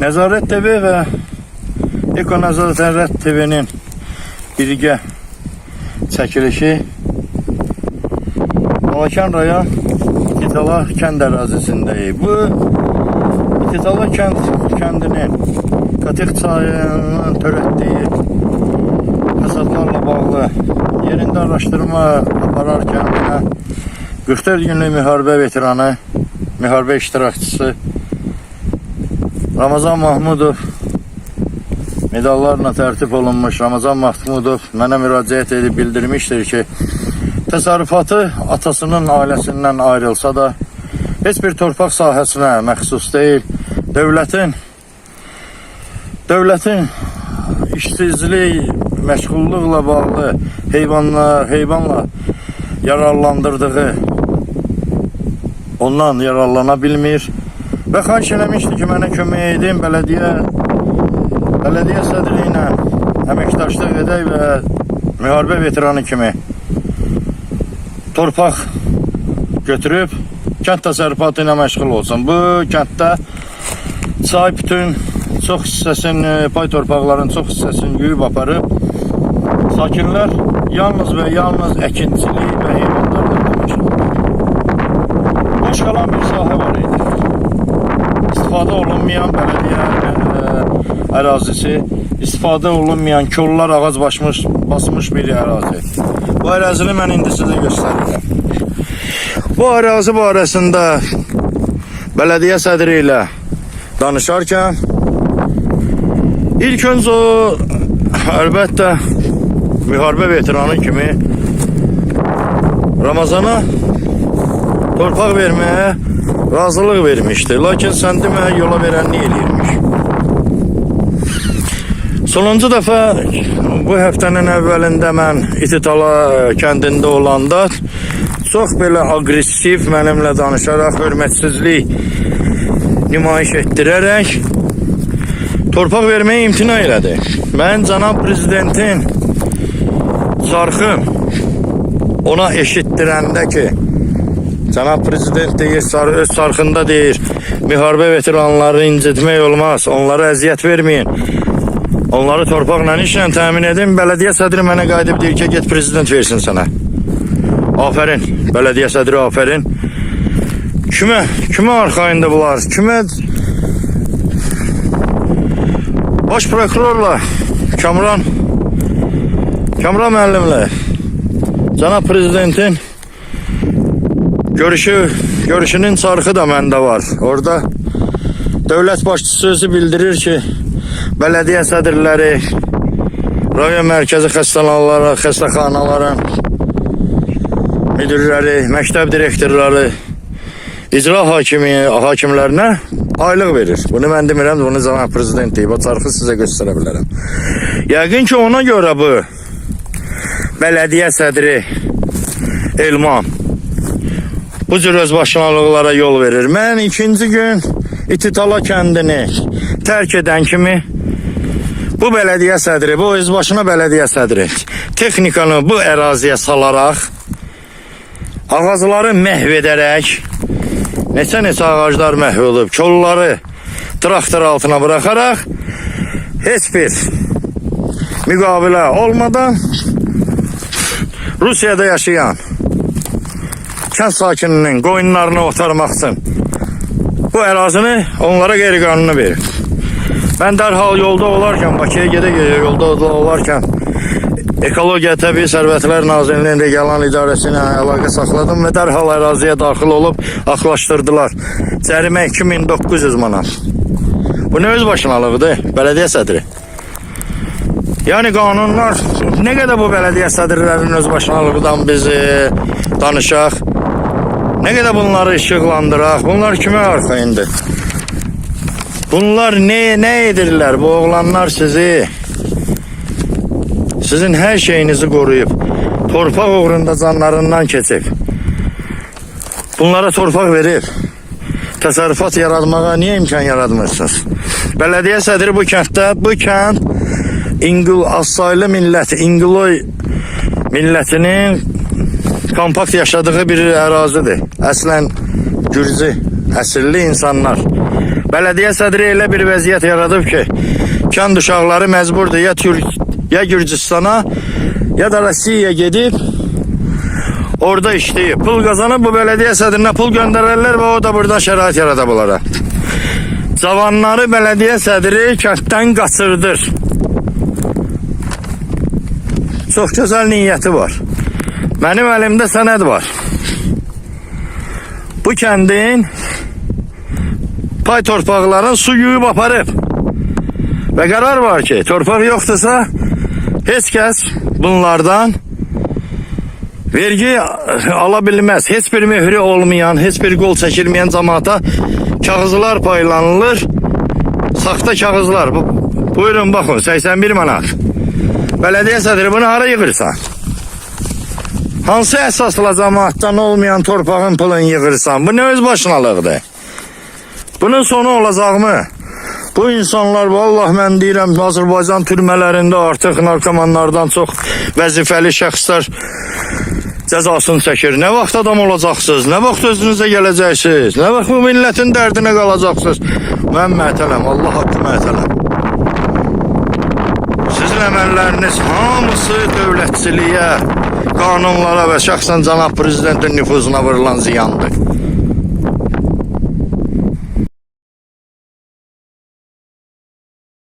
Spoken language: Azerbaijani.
Nəzarət TV və Eko Nəzarət TV'nin birgə çəkilişi Balakən rayon İtitala kənd ərazisindəyik. Bu İtitala kəndinin Qatex çayının törətdiyi fəsadlarla bağlı yerində araşdırma apararkən 44 günlük müharibə veteranı, müharibə iştirakçısı Ramazan Mahmudov medallarla tərtib olunmuş Ramazan Mahmudov mənə müraciət edib bildirmişdir ki, təsərrüfatı atasının ailəsindən ayrılsa da heç bir torpaq sahəsinə məxsus deyil. Dövlətin işsizlik, məşğulluqla bağlı heyvanla yararlandırdığı ondan yararlana bilmir və xahiş eləmişdi ki, mənə kömək edin, bələdiyyə sədri ilə əməkdaşlıq edək və müharibə veteranı kimi torpaq götürüb kənd təsərrüfatı ilə məşğul olsun. Bu kənddə çay bütün çox hissəsini, pay torpaqların çox hissəsini yuyub aparıb, sakinlər yalnız və yalnız əkinçilik və heyvanlarla məşğul olur. Boş qalan bir sahə var idi. İstifadə olunmayan bələdiyyə ərazisi, istifadə olunmayan kollar ağac basmış bir ərazi. Bu ərazini mən indi sizə göstərirəm. Bu ərazi barəsində bələdiyyə sədri ilə danışarkən ilk öncə o əlbəttə müharibə veteranı kimi Ramazana torpaq verməyə razılıq vermişdi. Lakin sən demə yola verənlik eləyirmiş. Sonuncu dəfə bu həftənin əvvəlində mən İtitala kəndində olanda çox belə agresiv mənimlə danışaraq, hörmətsizlik nümayiş etdirərək torpaq verməyə imtina elədi. Mən cənab prezidentin çarxım ona eşitdirəndə ki, cənab prezident deyir, öz çarxında deyir, müharibə veteranları incitmək olmaz, onlara əziyyət verməyin, onları torpaqla işlə təmin edin. Bələdiyyə sədri mənə qayıdıb deyir ki, get prezident versin sənə. Afərin, bələdiyyə sədri afərin. Kimə arxayında bunlar? Baş prokurorla Kamran müəllimlə cənab prezidentin görüşünün çarxı da məndə var. Orada dövlət başçısı özü bildirir ki, bələdiyyə sədrləri, rayon mərkəzi xəstəxanaların müdürləri, məktəb direktorları, icra hakimlərinə aylıq verir. Bunu mən demirəm, bunu cənab prezident deyib. O çarxı sizə göstərə bilərəm. Yəqin ki, ona görə bu bələdiyyə sədri Elman bu cür özbaşınalıqlara yol verir. Mən ikinci gün İtitala kəndini tərk edən kimi bu bələdiyyə sədri, bu özbaşına bələdiyyə sədri texnikanı bu əraziyə salaraq, ağacları məhv edərək, neçə ağaclar məhv olub, kolları traktor altına bıraxaraq, heç bir müqavilə olmadan Rusiyada yaşayan kənd sakininin qoyunlarını otarmaq üçün bu ərazini onlara qeyri-qanuni verir. Mən dərhal yolda olarkən, Bakıya gedə-gedə yolda olarkən Ekologiya Təbii Sərvətlər Nazirliyinin regional idarəsi ilə əlaqə saxladım və dərhal əraziyə daxil olub axlaşdırdılar. Cərimə 2900 manat. Bu nə öz başınalıqdır, bələdiyyə sədri? Yəni qanunlar, nə qədər bu bələdiyyə sədrlərinin öz başınalığından biz danışaq, nə qədər bunları işıqlandıraq, bunlar kimə arxayındır? Bunlar nə edirlər? Bu oğlanlar sizin hər şeyinizi qoruyub, torpaq uğrunda canlarından keçib, bunlara torpaq verib, təsərrüfat yaratmağa niyə imkan yaratmırsınız? Bələdiyyə sədri bu kənd Asaylı millət, İngiloy millətinin kompakt yaşadığı bir ərazidir. Əslən Gürcü əsilli insanlar Bələdiyyə sədri elə bir vəziyyət yaradıb ki, kənd uşaqları məcburdur ya Gürcistana, ya da Rusiyaya gedib orada işləyib. Pul qazanıb bu bələdiyyə sədrinə pul göndərərlər və o da buradan şərait yarada bunlara. Cavanları bələdiyyə sədri kənddən qaçırdır. Çox gözəl niyyəti var. Mənim əlimdə sənəd var. Bu kəndin pay torpaqların su yuyub aparıb. Və qərar var ki, torpaq yoxdursa, heç kəs bunlardan vergi ala bilməz. Heç bir mührü olmayan, heç bir qol çəkilməyən cəmaata kağızlar paylanılır. Saxta kağızlar. Buyurun baxın, 81 manat. Bələdiyyə sədri, bunu hara yığırsan? Hansı əsasla cəmaatdan olmayan torpağın pulunu yığırsan? Bu nə öz başınalıqdır? Bunun sonu olacaqmı? Bu insanlar, vallahi mən deyirəm, Azərbaycan türmələrində artıq narkomanlardan çox vəzifəli şəxslər cəzasını çəkir. Nə vaxt adam olacaqsınız? Nə vaxt özünüzə gələcəksiniz? Nə vaxt bu millətin dərdinə qalacaqsınız? Mən mətələm, Allah haqqı mətələm. Sizin əməlləriniz hamısı dövlətçiliyə, qanunlara və şəxsən cənab prezidentin nüfuzuna vurulan ziyandır.